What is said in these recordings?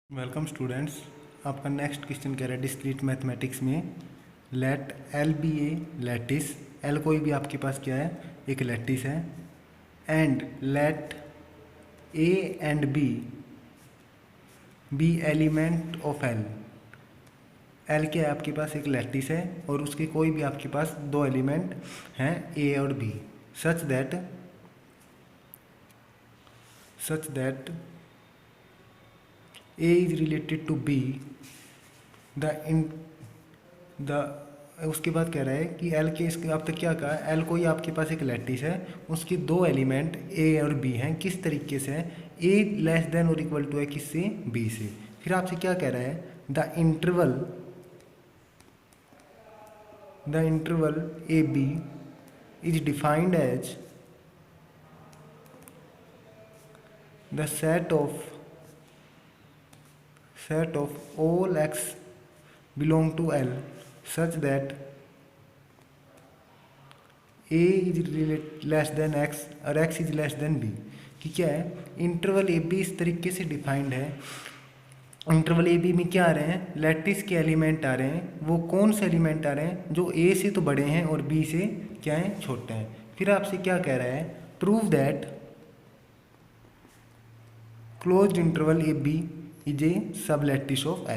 Welcome students. आपका next question कह रहा है डिस्क्रीट मैथमेटिक्स में let L be a lattice. L कोई भी आपके पास क्या है, एक लैटिस है। And let A and B element of L. L क्या है आपके पास, एक लैटिस है और उसके कोई भी आपके पास दो एलिमेंट हैं ए और B, such that A is related to B उसके बाद कह रहा है कि L के इसके अब तक क्या कहा, L कोई आपके पास एक लैटिस है, उसके दो एलिमेंट A और B हैं। किस तरीके से है, A लेस देन और इक्वल टू है किससे, B से। फिर आपसे क्या कह रहा है, the interval AB is defined as the set of all x belong to L such that A is less than x और x is less than B। कि क्या है, इंटरवल ए बी इस तरीके से डिफाइंड है। इंटरवल ए बी में क्या आ रहे हैं, लैटिस के एलिमेंट आ रहे हैं। वो कौन से एलिमेंट आ रहे हैं, जो ए से तो बड़े हैं और बी से क्या हैं, छोटे हैं। फिर आपसे क्या कह रहा है, prove that closed interval A B is a sublattice of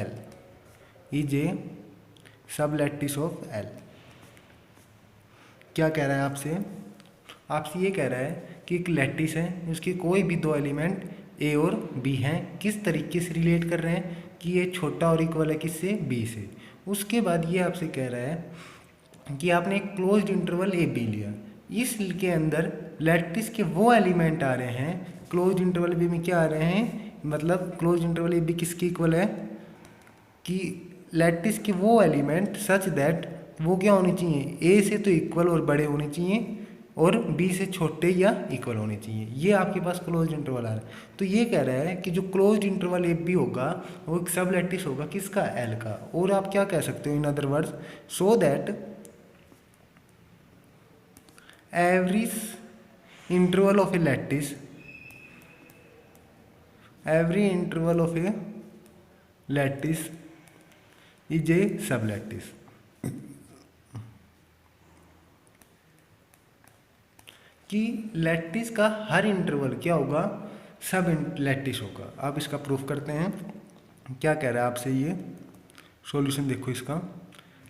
L. क्या कह रहा है आपसे ये कह रहा है कि एक लैटिस है, उसके कोई भी दो एलिमेंट ए और बी हैं। किस तरीके से रिलेट कर रहे हैं कि ये छोटा और इक्वल है किससे, बी से। उसके बाद ये आपसे कह रहा है कि आपने एक क्लोज्ड इंटरवल ए बी लिया, इसके अंदर लैटिस के वो एलिमेंट आ रहे हैं, क्लोज्ड इंटरवल बी में क्या आ रहे हैं, मतलब क्लोज इंटरवल ए बी किसके इक्वल है, कि लैटिस के वो एलिमेंट सच दैट वो क्या होने चाहिए, ए से तो इक्वल और बड़े होने चाहिए और बी से छोटे या इक्वल होने चाहिए। ये आपके पास क्लोज इंटरवल आ रहा है। तो ये कह रहा है कि जो क्लोज इंटरवल ए बी होगा वो एक सब लैटिस होगा किसका, एल का। और आप क्या कह सकते हो, in other words, so that every interval of A lattice is a sublattice। कि लैटिस का हर इंटरवल क्या होगा, सब लैटिस होगा। आप इसका प्रूफ करते हैं। क्या कह रहा है आपसे, ये सॉल्यूशन देखो इसका।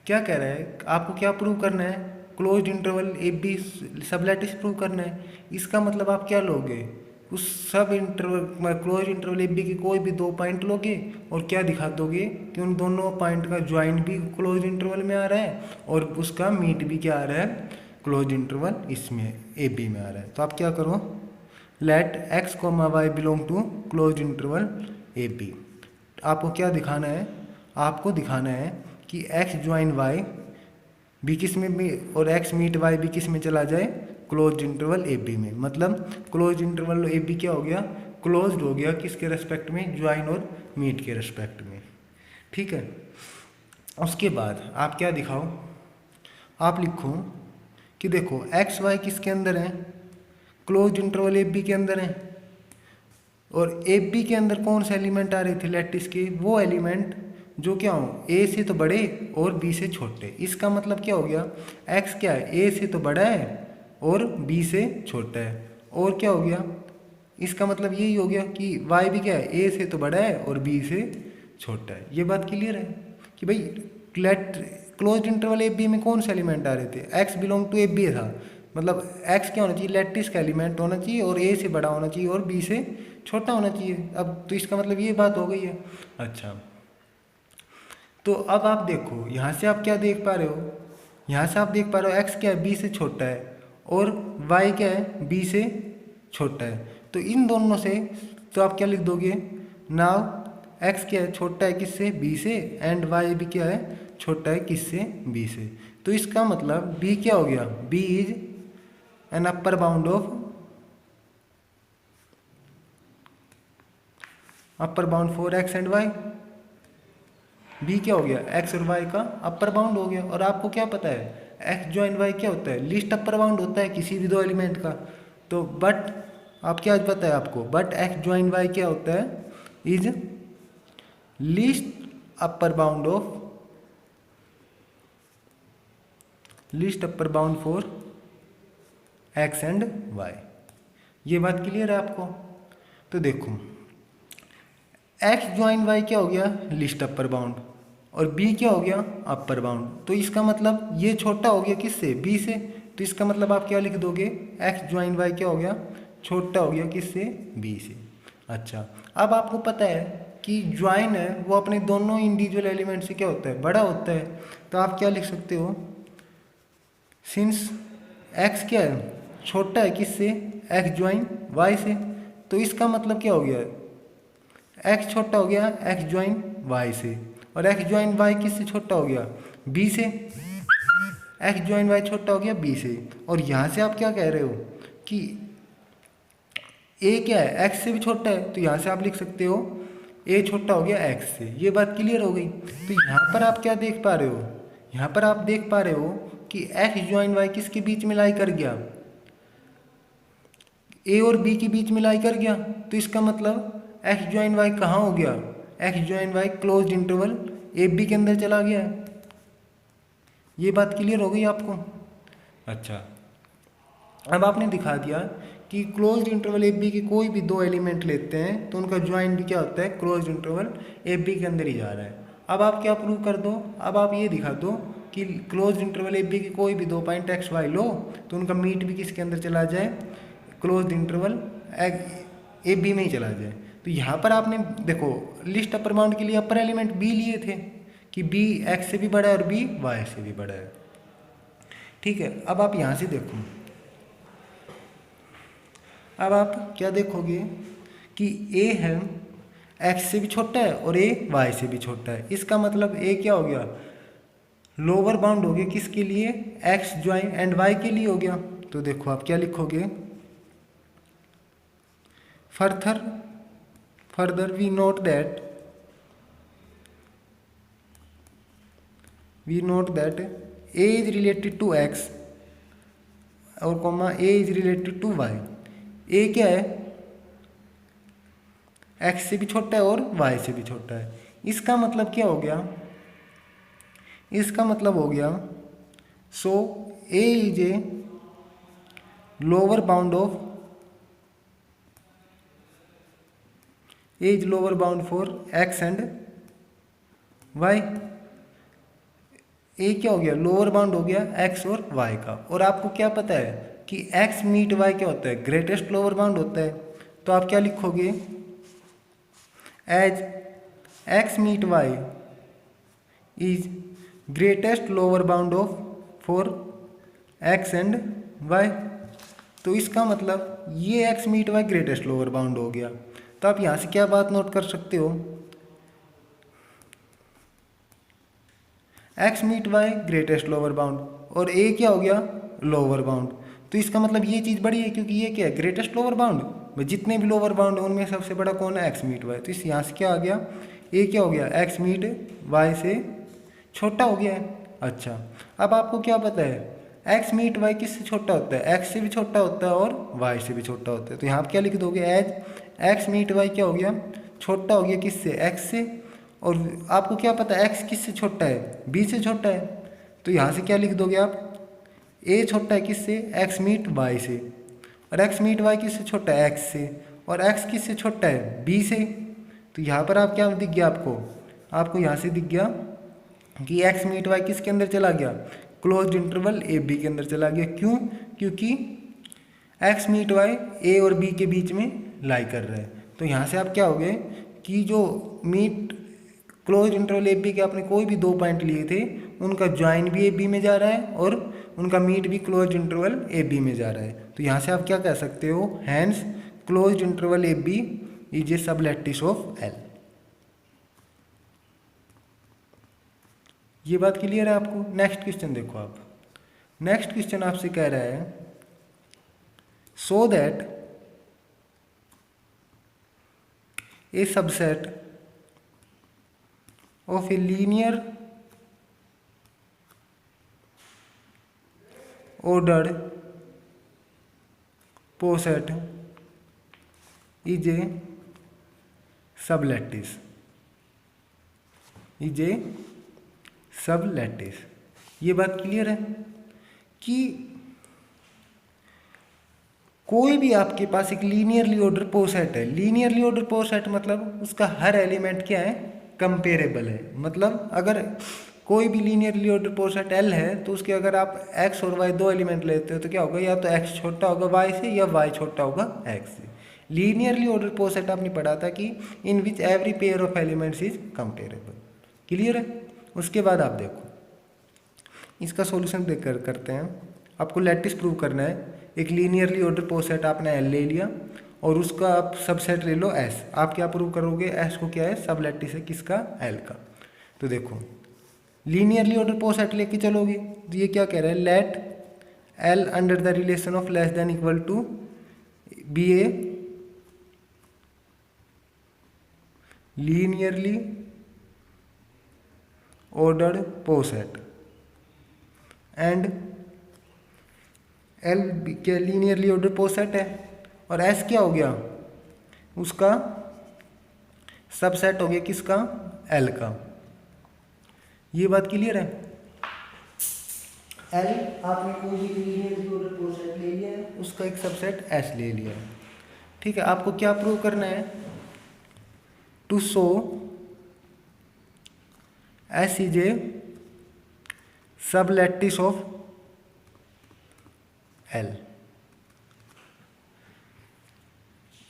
क्या कह रहा है, आपको क्या प्रूव करना है, closed interval A B sub lattice prove करना है। इसका मतलब आप क्या लोगे, उस sub interval close interval A B के कोई भी दो पॉइंट लोगे और क्या दिखा दोगे कि उन दोनों पॉइंट का ज्वाइंट भी क्लोज इंटरवल में आ रहा है और उसका मीट भी क्या आ रहा है, क्लोज इंटरवल इसमें ए बी में आ रहा है। तो आप क्या करो, let X comma Y belong to close interval A B. आपको क्या दिखाना है, आपको दिखाना है कि एक्स ज्वाइन वाई बी किस में भी और एक्स मीट वाई भी किस में चला जाए, क्लोज इंटरवल ए बी में। मतलब क्लोज इंटरवल ए बी क्या हो गया, क्लोज्ड हो गया किसके रेस्पेक्ट में, ज्वाइन और मीट के रेस्पेक्ट में। ठीक है। उसके बाद आप क्या दिखाओ, आप लिखो कि देखो एक्स वाई किसके अंदर है, क्लोज इंटरवल ए बी के अंदर है। और ए बी के अंदर कौन से एलिमेंट आ रहे थे लैटिस के, वो एलिमेंट जो क्या हो, ए से तो बड़े और बी से छोटे। इसका मतलब क्या हो गया, एक्स क्या है, ए से तो बड़ा है और बी से छोटा है। और क्या हो गया, इसका मतलब यही हो गया कि वाई भी क्या है, ए से तो बड़ा है और बी से छोटा है। ये बात क्लियर है कि भाई क्लोज इंटरवल ए बी में कौन से एलिमेंट आ रहे थे, X belong to A B था। मतलब एक्स क्या होना चाहिए, लैटिस का एलिमेंट होना चाहिए और ए से बड़ा होना चाहिए और बी से छोटा होना चाहिए। अब तो इसका मतलब ये बात हो गई है। अच्छा, तो अब आप देखो यहाँ से आप क्या देख पा रहे हो, यहाँ से आप देख पा रहे हो एक्स क्या है, बी से छोटा है और y क्या है, b से छोटा है। तो इन दोनों से तो आप क्या लिख दोगे, नाउ x क्या है, छोटा है किससे, b से, एंड y भी क्या है, छोटा है किससे, b से। तो इसका मतलब b क्या हो गया, b is an upper bound for x and y। b क्या हो गया, x और y का अपर बाउंड हो गया। और आपको क्या पता है, एक्स ज्वाइन वाई क्या होता है, लीस्ट अपर बाउंड होता है किसी भी दो एलिमेंट का। तो बट आप क्या पता है आपको, बट एक्स ज्वाइन वाई क्या होता है, is least upper bound for X and Y. ये बात क्लियर है आपको? तो देखो एक्स ज्वाइन वाई क्या हो गया, लिस्ट अपर बाउंड, और बी क्या हो गया, अपर बाउंड। तो इसका मतलब ये छोटा हो गया किससे, बी से। तो इसका मतलब आप क्या लिख दोगे, एक्स ज्वाइन वाई क्या हो गया, छोटा हो गया किससे, बी से। अच्छा, अब आपको पता है कि ज्वाइन है वो अपने दोनों इंडिविजुअल एलिमेंट से क्या होता है, बड़ा होता है। तो आप क्या लिख सकते हो, सिंस एक्स क्या है, छोटा है किससे, एक्स ज्वाइन वाई से। तो इसका मतलब क्या हो गया, एक्स छोटा हो गया एक्स ज्वाइन वाई से, और एक्स ज्वाइन वाई किससे छोटा हो गया, बी से। एक्स ज्वाइन वाई छोटा हो गया बी से, और यहाँ से आप क्या कह रहे हो कि ए क्या है, एक्स से भी छोटा है। तो यहाँ से आप लिख सकते हो ए छोटा हो गया एक्स से। ये बात क्लियर हो गई। तो यहाँ पर आप क्या देख पा रहे हो, यहाँ पर आप देख पा रहे हो कि एक्स ज्वाइन वाई किसके बीच में लाई कर गया, ए और बी के बीच में लाई कर गया। तो इसका मतलब एक्स ज्वाइन वाई कहाँ हो गया, X join Y closed interval A B के अंदर चला गया है। ये बात क्लियर हो गई आपको? अच्छा, अब आपने दिखा दिया कि क्लोज्ड इंटरवल ए बी के कोई भी दो एलिमेंट लेते हैं तो उनका ज्वाइन भी क्या होता है, क्लोज्ड इंटरवल ए बी के अंदर ही जा रहा है। अब आप क्या प्रूव कर दो, अब आप ये दिखा दो कि क्लोज्ड इंटरवल ए बी के कोई भी दो पॉइंट एक्स वाई लो तो उनका मीट भी किसके अंदर चला जाए, क्लोज्ड इंटरवल ए बी में ही चला जाए। तो यहाँ पर आपने देखो लिस्ट अपर बाउंड के लिए अपर एलिमेंट बी लिए थे कि बी एक्स से भी बड़ा है और बी वाई से भी बड़ा है। ठीक है, अब आप यहाँ से देखो, अब आप क्या देखोगे कि ए है एक्स से भी छोटा है और ए वाई से भी छोटा है। इसका मतलब ए क्या हो गया, लोअर बाउंड हो गया किसके लिए, एक्स ज्वाइन एंड वाई के लिए हो गया। तो देखो आप क्या लिखोगे, further we note that A is related to X और comma A is related to Y. A क्या है, एक्स से भी छोटा है और वाई से भी छोटा है। इसका मतलब क्या हो गया, इसका मतलब हो गया so A is a lower bound for X and Y. A क्या हो गया, लोअर बाउंड हो गया एक्स और वाई का। और आपको क्या पता है कि एक्स मीट वाई क्या होता है, ग्रेटेस्ट लोअर बाउंड होता है। तो आप क्या लिखोगे, as X meet Y is greatest lower bound for X and Y. तो इसका मतलब ये X meet Y greatest lower bound हो गया। तो आप यहाँ से क्या बात नोट कर सकते हो, X meet Y greatest lower bound और ए क्या हो गया, लोअर बाउंड। तो इसका मतलब ये चीज़ बड़ी है क्योंकि ये क्या है, ग्रेटेस्ट लोअर बाउंड। जितने भी लोअर बाउंड है उनमें सबसे बड़ा कौन है, एक्स मीट वाई। तो इस यहाँ से क्या आ गया, ए क्या हो गया, एक्स मीट वाई से छोटा हो गया है। अच्छा, अब आपको क्या पता है, एक्स मीट वाई किससे छोटा होता है, एक्स से भी छोटा होता है और वाई से भी छोटा होता है। तो यहाँ आप क्या लिख दोगे, एज एक्स मीट वाई क्या हो गया, छोटा हो गया किससे, एक्स से। और आपको क्या पता है एक्स किससे छोटा है, बी से छोटा है। तो यहाँ से क्या लिख दोगे आप, ए छोटा है किससे, एक्स मीट वाई से, और एक्स मीट वाई किससे छोटा है, एक्स से, और एक्स किससे छोटा है, बी से। तो यहाँ पर आप क्या दिख गया आपको यहाँ से दिख गया कि एक्स मीट वाई किसके अंदर चला गया, क्लोज्ड इंटरवल ए बी के अंदर चला गया। क्यों, क्योंकि एक्स मीट वाई ए और बी के बीच में लाई कर रहा है। तो यहाँ से आप क्या हो गए कि जो meet close interval A B के आपने कोई भी दो पॉइंट लिए थे उनका ज्वाइन भी ए बी में जा रहा है और उनका मीट भी क्लोज इंटरवल ए बी में जा रहा है। तो यहाँ से आप क्या कह सकते हो, hence close interval A B is a sub lattice of L. ये बात क्लियर है आपको? नेक्स्ट क्वेश्चन देखो आप, नेक्स्ट क्वेश्चन आपसे कह रहा है so that A subset of a linear ordered poset is a sublattice। Is a sub lattice. ये बात क्लियर है कि कोई भी आपके पास एक लीनियरली ऑर्डर पो सेट है। लीनियरली ऑर्डर पो सेट मतलब उसका हर एलिमेंट क्या है, कंपेरेबल है। मतलब अगर कोई भी लीनियरली ऑर्डर पो सेट एल है तो उसके अगर आप एक्स और वाई दो एलिमेंट लेते हो तो क्या होगा, या तो एक्स छोटा होगा वाई से या वाई छोटा होगा एक्स से। लीनियरली ऑर्डर पो सेट आपने पढ़ा था कि in which every pair of elements is comparable. Clear है। उसके बाद आप देखो इसका सॉल्यूशन देखकर करते हैं। आपको लैटिस प्रूव करना है। एक लीनियरली ऑर्डर पो सेट आपने एल ले लिया और उसका आप सबसेट ले लो एस। आप क्या प्रूव करोगे, एस को क्या है, सब लैटिस है किसका, एल का। तो देखो लीनियरली ऑर्डर पो सेट लेके चलोगे तो ये क्या कह रहा है, let L under the relation of less than equal to be a linearly ordered poset and L क्या लीनियरली ऑर्डर पो सेट है और एस क्या हो गया, उसका सबसेट हो गया किसका, एल का। ये बात क्लियर है। एल आपने कोई भी लीनियरली ऑर्डर पो सेट ले लिया है, उसका एक सबसेट एस ले लिया है। ठीक है, आपको क्या प्रूव करना है, to show S is a sub lattice of L.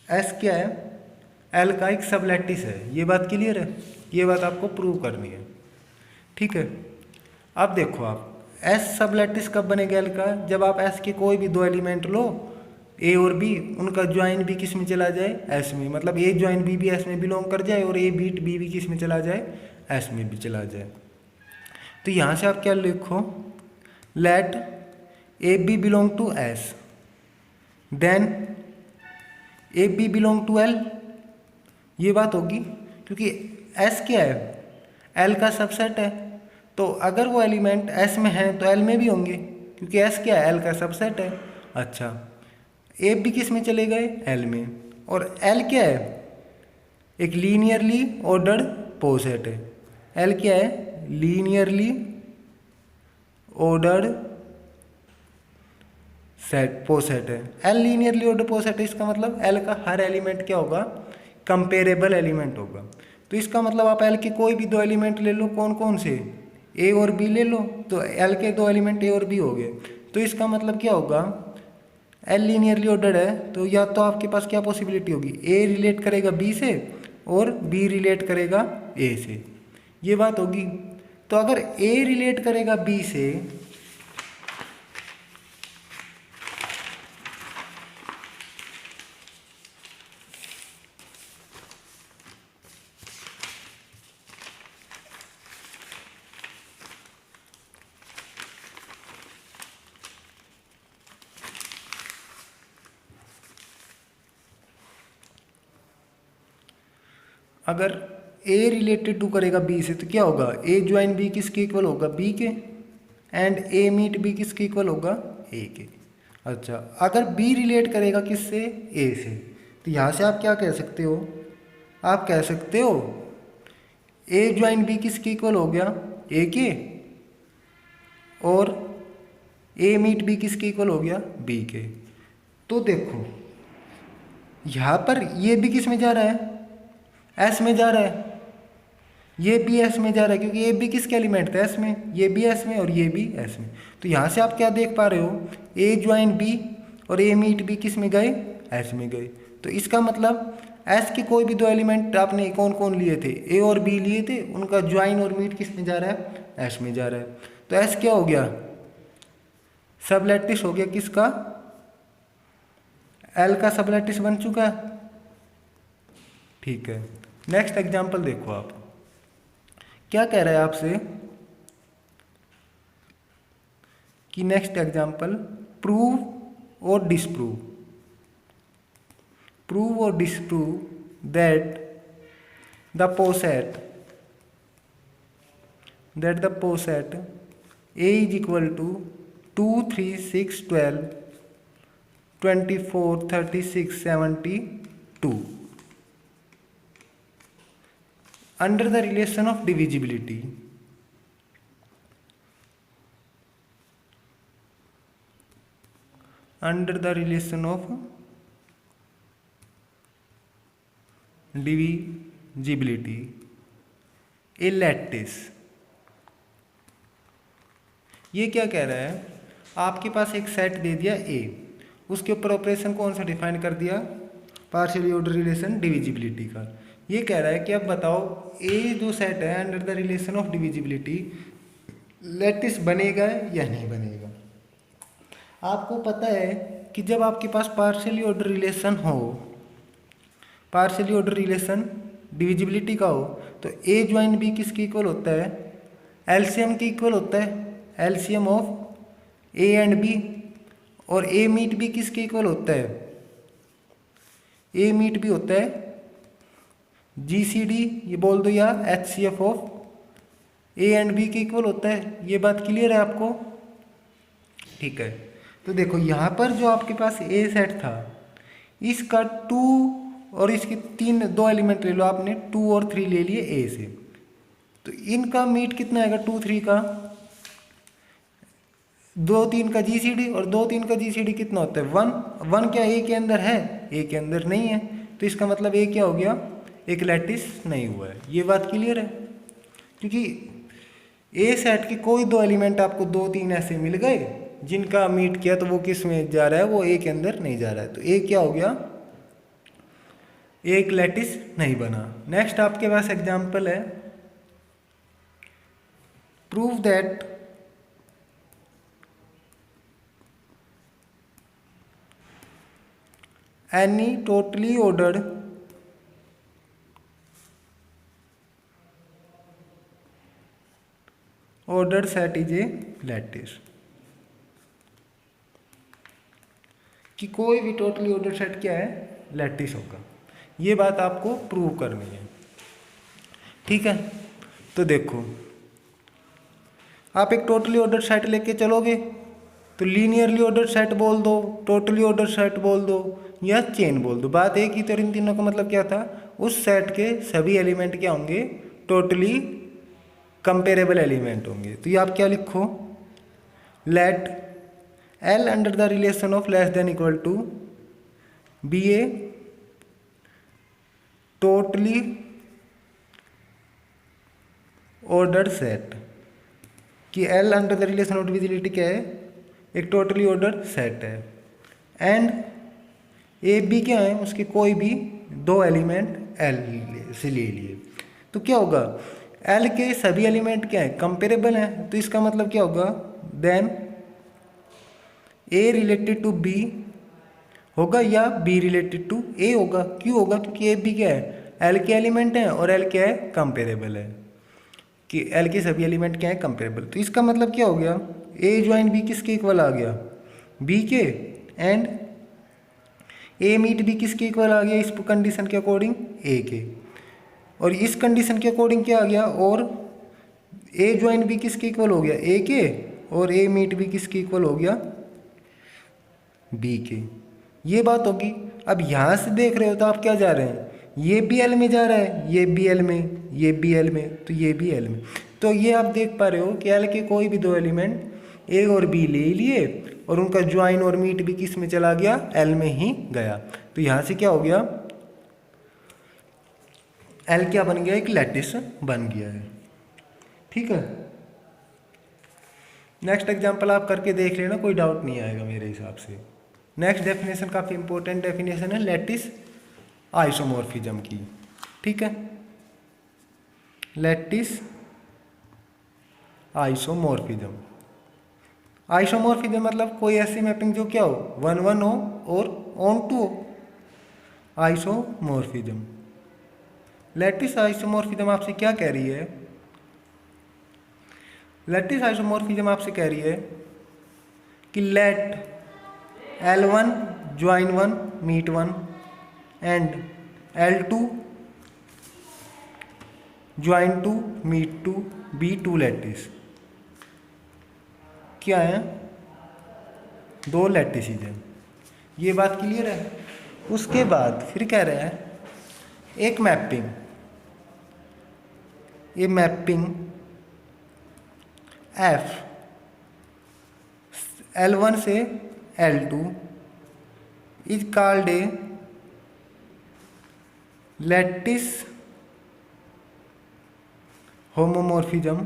S क्या है, एल का एक सब लैटिस है। ये बात क्लियर है, ये बात आपको प्रूव करनी है। ठीक है, अब देखो आप एस सब लैटिस कब बनेगा एल का, जब आप एस के कोई भी दो एलिमेंट लो ए और बी, उनका ज्वाइन बी किस में चला जाए, एस में। मतलब ए ज्वाइन बी भी एस में बिलोंग कर जाए और ए बीट बी भी किस में चला जाए, एस में भी चला जाए। तो यहाँ से आप क्या लिखो, let A B belong to S then A B belong to L. ये बात होगी क्योंकि एस क्या है, एल का सबसेट है। तो अगर वो एलिमेंट एस में है तो एल में भी होंगे क्योंकि एस क्या है, एल का सबसेट है। अच्छा, ए बी किस में चले गए, एल में। और एल क्या है, एक लीनियरली ऑर्डर्ड पो सेट है। एल क्या है, लीनियरली ऑर्डर्ड सेट पो सेट है। L linearly order poset है, इसका मतलब एल का हर एलिमेंट क्या होगा, कंपेरेबल एलिमेंट होगा। तो इसका मतलब आप एल के कोई भी दो एलिमेंट ले लो, कौन कौन से, ए और बी ले लो, तो एल के दो एलिमेंट ए और बी हो गए। तो इसका मतलब क्या होगा, एल लीनियरली ऑर्डर्ड है तो या तो आपके पास क्या पॉसिबिलिटी होगी, ए रिलेट करेगा बी से और बी रिलेट करेगा ए से। ये बात होगी। तो अगर ए रिलेट करेगा बी से अगर ए रिलेटेड टू करेगा बी से तो क्या होगा, ए ज्वाइन बी किसके इक्वल होगा, बी के, एंड ए मीट बी किसके इक्वल होगा, ए के। अच्छा, अगर बी रिलेट करेगा किससे, ए से, तो यहाँ से आप क्या कह सकते हो, आप कह सकते हो ए ज्वाइन बी किसके इक्वल हो गया, ए के, और ए मीट बी किसके इक्वल हो गया, बी के। तो देखो यहाँ पर ये भी किस में जा रहा है, एस में जा रहा है, ये भी एस में जा रहा है क्योंकि ये भी किसके एलिमेंट थे, एस में, ये भी एस में और ये भी एस में। तो यहाँ से आप क्या देख पा रहे हो, ए ज्वाइन बी और ए मीट बी किस में गए, एस में गए। तो इसका मतलब एस के कोई भी दो एलिमेंट आपने कौन कौन लिए थे, ए और बी लिए थे, उनका ज्वाइन और मीट किस में जा रहा है, एस में जा रहा है। तो एस क्या हो गया, सब लैटिस हो गया किसका, एल का सब लैटिस बन चुका है। ठीक है, नेक्स्ट एग्जाम्पल देखो आप क्या कह रहा है आपसे कि next example prove or disprove, prove or disprove that the poset A is equal to 2 3 6 12 24 36 72। Under the relation of divisibility, under the relation of divisibility a lattice। ये क्या कह रहा है, आपके पास एक सेट दे दिया A, उसके ऊपर ऑपरेशन कौन सा डिफाइन कर दिया, पार्शियली ऑर्डर रिलेशन डिविजिबिलिटी का। ये कह रहा है कि अब बताओ A जो सेट है under the relation of divisibility lattice बनेगा या नहीं बनेगा। आपको पता है कि जब आपके पास पार्शियली ऑर्डर रिलेशन हो, पार्शियली ऑर्डर रिलेशन डिविजिबिलिटी का हो, तो ए ज्वाइन बी किसके इक्वल होता है, एलसीएम के इक्वल होता है, LCM of A and B. और ए मीट बी किसके इक्वल होता है, ए मीट बी होता है जीसीडी, ये बोल दो, या HCF of A and B के इक्वल होता है। ये बात क्लियर है आपको, ठीक है। तो देखो यहाँ पर जो आपके पास ए सेट था, इसका 2 और इसके 3 दो एलिमेंट ले लो आपने, 2 और 3 ले लिए ए से, तो इनका मीट कितना आएगा 2 3 का, 2 3 का जीसीडी, और 2 3 का जीसीडी कितना होता है 1। 1 क्या ए के अंदर है, ए के अंदर नहीं है, तो इसका मतलब ए क्या हो गया, एक लैटिस नहीं हुआ है। ये बात क्लियर है, क्योंकि ए सेट के कोई दो एलिमेंट आपको 2 3 ऐसे मिल गए जिनका मीट किया, तो वो किस में जा रहा है, वो ए के अंदर नहीं जा रहा है, तो ए क्या हो गया, एक लैटिस नहीं बना। नेक्स्ट आपके पास एग्जांपल है, prove that any totally ordered set is a lattice, कि कोई भी टोटली ऑर्डर सेट क्या है, लैटिस होगा। ये बात आपको प्रूव करनी है, ठीक है। तो देखो आप एक टोटली ऑर्डर सेट लेके चलोगे तो लीनियरली ऑर्डर सेट बोल दो, टोटली ऑर्डर सेट बोल दो, या चेन बोल दो, बात एक ही। तो इन तीनों का मतलब क्या था, उस सेट के सभी एलिमेंट क्या होंगे, टोटली कंपेरेबल एलिमेंट होंगे। तो ये आप क्या लिखो, late L under the relation of less than equal to be a totally ordered set, कि L under the relation of divisibility क्या है, एक टोटली ऑर्डर सेट है, एंड ए बी क्या है, उसके कोई भी दो एलिमेंट L से ले लिए। तो क्या होगा, L के सभी एलिमेंट क्या है, कंपेरेबल हैं, तो इसका मतलब क्या होगा, then A related to B होगा या B रिलेटेड टू A होगा। क्यों होगा, क्योंकि A B क्या है, L के एलिमेंट हैं, और L क्या है, कंपेरेबल है, कि L के सभी एलिमेंट क्या है, कंपेरेबल। तो इसका मतलब क्या हो गया, A ज्वाइन B किसके इक्वल आ गया, B के, एंड A मीट B किसके इक्वल आ गया, इस कंडीशन के अकॉर्डिंग A के, और इस कंडीशन के अकॉर्डिंग क्या आ गया, और A ज्वाइन B किसके इक्वल हो गया, A के, और A मीट B किसके इक्वल हो गया, बी के। ये बात होगी। अब यहाँ से देख रहे हो तो आप क्या जा रहे हैं, ये भी एल में जा रहा है, ये भी एल में, ये भी एल में, तो ये भी एल में। तो ये आप देख पा रहे हो कि एल के कोई भी दो एलिमेंट ए और बी ले लिए, और उनका ज्वाइन और मीट भी किस में चला गया, एल में ही गया। तो यहाँ से क्या हो गया, एल क्या बन गया, एक लैटिस बन गया है, ठीक है। नेक्स्ट एग्जाम्पल आप करके देख लेना, कोई डाउट नहीं आएगा मेरे हिसाब से। नेक्स्ट डेफिनेशन काफ़ी इंपॉर्टेंट डेफिनेशन है लैटिस आइसोमॉर्फिज्म की, ठीक है। लैटिस आइसोमॉर्फिज्म, आइसोमॉर्फिज्म मतलब कोई ऐसी मैपिंग जो क्या हो, 1 1 हो और ऑन टू हो, आइसोमॉर्फिज्म। लैटिस आइसोमॉर्फिज्म आपसे क्या कह रही है, लैटिस आइसोमॉर्फिज्म आपसे कह रही है कि let L1 join 1 meet 1 and L2 join 2 meet 2 be 2 lattice. क्या है, दो लैटिसेस हैं, ये बात क्लियर है। उसके बाद फिर कह रहे हैं एक mapping a mapping F L1 से L2 is called a lattice homomorphism,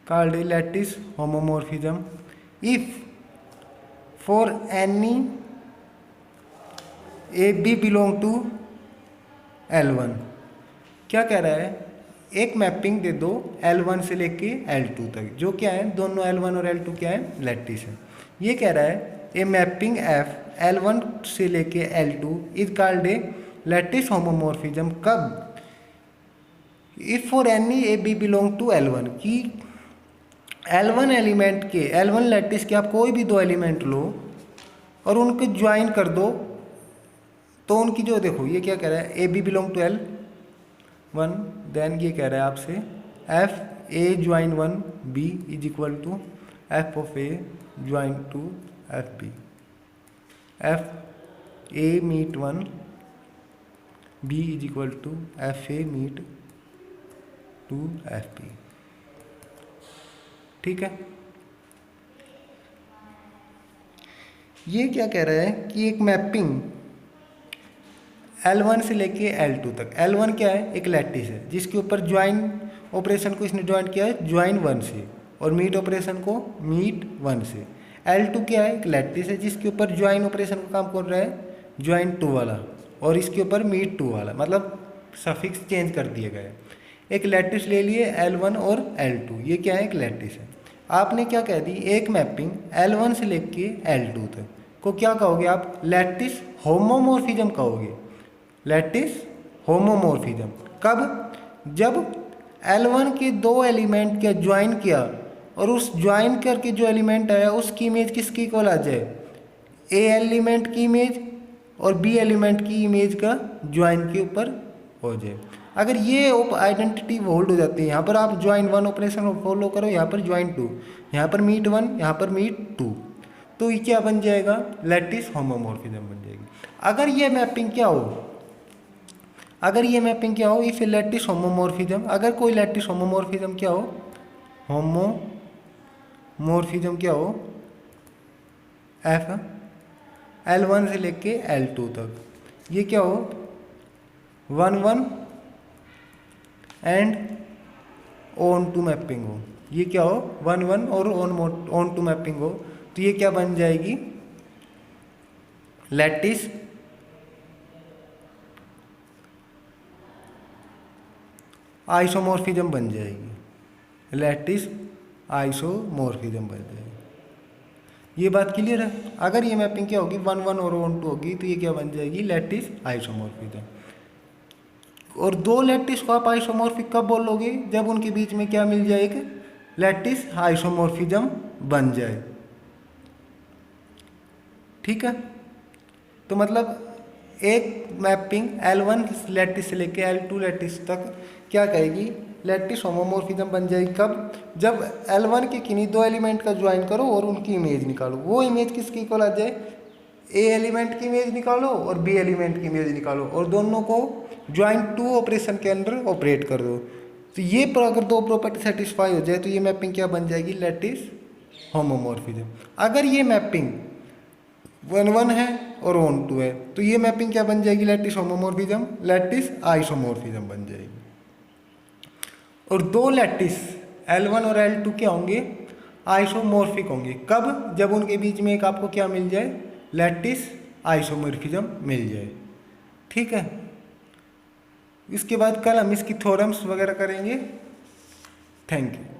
called a lattice homomorphism if for any AB belong to L1। क्या कह रहा है, एक मैपिंग दे दो L1 से लेके L2 तक, जो क्या है दोनों L1 और L2 क्या है लैटिस है। ये कह रहा है ए मैपिंग F L1 से लेके L2 is called a lattice homomorphism कब, if for any A B belong to L1 की L1 एलिमेंट के L1 लैटिस के आप कोई भी दो एलिमेंट लो और उनको ज्वाइन कर दो तो उनकी जो देखो ये क्या कह रहा है A B belong to L1, then ये कह रहा है आपसे F A join 1 B is equal to F of A join two F B, F A meet 1 B is equal to F A meet two F B. ठीक है, ये क्या कह रहा है कि एक मैपिंग L1 से लेके L2 तक, L1 क्या है एक लैटिस है जिसके ऊपर ज्वाइन ऑपरेशन को इसने ज्वाइन किया है ज्वाइन 1 से और मीट ऑपरेशन को मीट 1 से। L2 क्या है एक लैटिस है जिसके ऊपर ज्वाइन ऑपरेशन का काम कर रहा है ज्वाइन 2 वाला और इसके ऊपर मीट 2 वाला, मतलब सफिक्स चेंज कर दिया गया है। एक लैटिस ले लिए L1 और L2, ये क्या है एक लैटिस है। आपने क्या कह दी एक मैपिंग L1 से लेके L2 तक को क्या कहोगे आप लैटिस होमोमॉर्फिज्म कहोगे, लैटिस होमोमॉर्फिज्म कब, जब L1 के दो एलिमेंट के ज्वाइन किया और उस ज्वाइन करके जो एलिमेंट आया उसकी इमेज किसकी इक्वल आ जाए, ए एलिमेंट की इमेज और बी एलिमेंट की इमेज का ज्वाइन के ऊपर हो जाए। अगर ये आइडेंटिटी होल्ड हो जाती है, यहाँ पर आप ज्वाइन 1 ऑपरेशन फॉलो करो, यहाँ पर ज्वाइन 2, यहाँ पर मीट 1, यहाँ पर मीट 2, तो ये क्या बन जाएगा लैटिस होमोमॉर्फिज्म बन जाएगी। अगर ये मैपिंग क्या हो, इफ लैटिस होमोमॉर्फिज्म, अगर कोई लैटिस होमोमॉर्फिज्म क्या हो, होमोमॉर्फिज्म क्या हो एफ L1 से लेके L2 तक, ये क्या हो 1-1 एंड ऑन टू मैपिंग हो, ये क्या हो 1-1 और ऑन टू मैपिंग हो, तो ये क्या बन जाएगी लैटिस आइसोमॉर्फिज्म बन जाएगी, लैटिस आइसोमॉर्फिज्म बन जाएगी। ये बात क्लियर है। अगर ये मैपिंग क्या होगी 1-1 और ऑन टू होगी तो ये क्या बन जाएगी लैटिस आइसोमॉर्फिज्म। और दो लैटिस को आप आइसोमॉर्फिक कब बोलोगे, जब उनके बीच में क्या मिल जाए एक लैटिस आइसोमॉर्फिज्म बन जाए। ठीक है, तो मतलब एक मैपिंग L1 लैटिस से लेके L2 लैटिस तक क्या कहेगी लैटिस होमोमॉर्फिज्म बन जाएगी कब, जब L1 के किन्हीं दो एलिमेंट का ज्वाइन करो और उनकी इमेज निकालो, वो इमेज किसकी इक्वल आ जाए, ए एलिमेंट की इमेज निकालो और बी एलिमेंट की इमेज निकालो और दोनों को ज्वाइन 2 ऑपरेशन के अंदर ऑपरेट कर दो। तो ये अगर दो प्रॉपर्टी सेटिस्फाई हो जाए तो ये मैपिंग क्या बन जाएगी लैटिस होमोमॉर्फिज्म। अगर ये मैपिंग 1-1 है और ऑन टू है तो ये मैपिंग क्या बन जाएगी लैटिस होमोमॉर्फिज्म, लैटिस आइसोमॉर्फिज्म बन जाएगी। और दो लैटिस L1 और L2 क्या होंगे आइसोमॉर्फिक होंगे कब, जब उनके बीच में एक आपको क्या मिल जाए लैटिस आइसोमॉर्फिज्म मिल जाए। ठीक है, इसके बाद कल हम इसकी थ्योरम्स वगैरह करेंगे। Thank you.